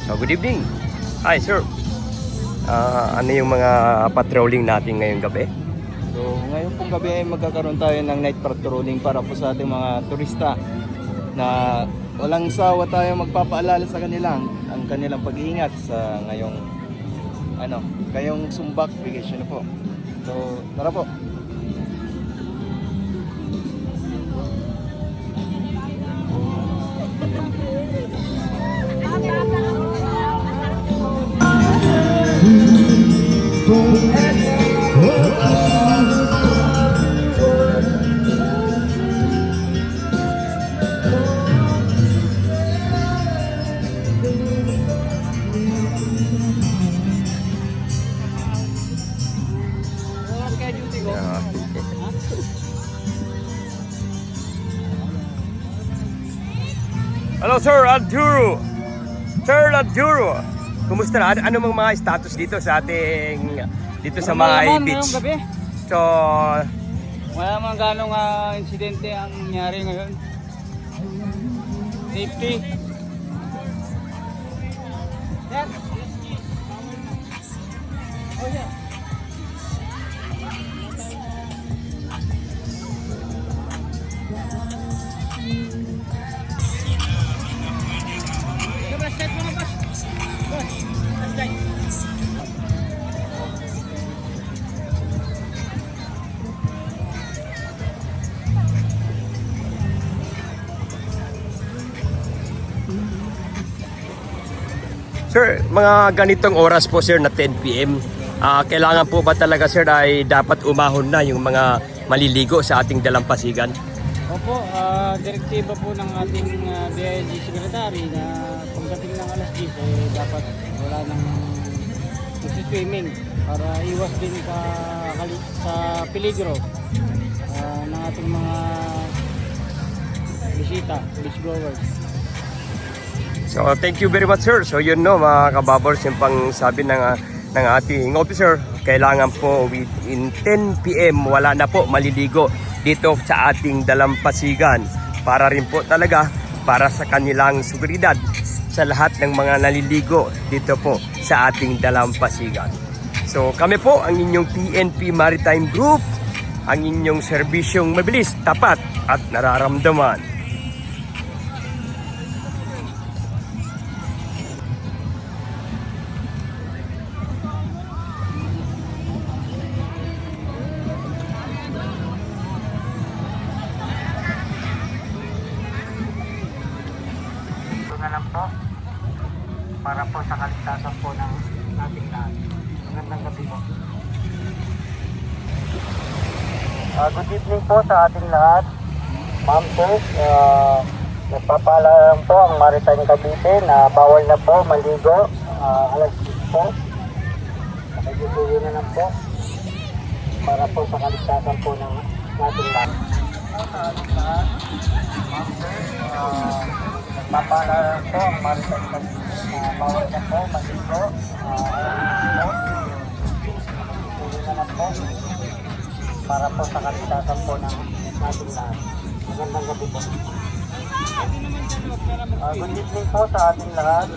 Good evening. Hi, sir. Ano yung mga patrolling natin ngayong gabi? So ngayon pong gabi ay magkakaroon tayo ng night patrolling para po sa ating mga turista na walang sawa tayo magpapaalala sa kanilang ang kanilang pag-iingat sa ngayong Sumbak vacation na po. So tara po. Hello, Sir Arturo. Sir Arturo. Kumusta na? Ano mang mga status dito sa ating sa Maay Beach? So, wala mang ganong insidente ang nangyari ngayon. Safety. sir, mga ganitong oras po sir na 10 PM, kailangan po ba talaga sir ay dapat umahon na yung mga maliligo sa ating dalampasigan? Opo, direktiba po ng ating BILG Secretary na pagdating ng alas 10 dapat wala nang swimming para iwas din sa peligro ng ating mga bisita, beach goers. So, thank you very much sir. So, yun no mga kababors, yung pang sabi ng ating officer, kailangan po within 10 PM wala na po maliligo dito sa ating dalampasigan para rin po talaga para sa kanilang seguridad sa lahat ng mga naliligo dito po sa ating dalampasigan. So kami po ang inyong PNP Maritime Group, ang inyong serbisyong mabilis, tapat at nararamdaman. Na lang po para po sa kaligtasan po ng ating lahat. Magandang gabi po. Good evening po sa ating lahat. Ma'am po, nagpapaalala lang po ang Maritime Cavite na bawal na po maligo alas 10 po. Nakikituloy na lang po para po sa kaligtasan po ng ating lahat. Sa ating lahat, ma'am po, nagpapaalala po ang Maritime Cavite na bawal na po maligo tuloy na lang po para po sa kaligtasan po ng ating lahat. Magandang gabi po. Good evening po sa ating lahat.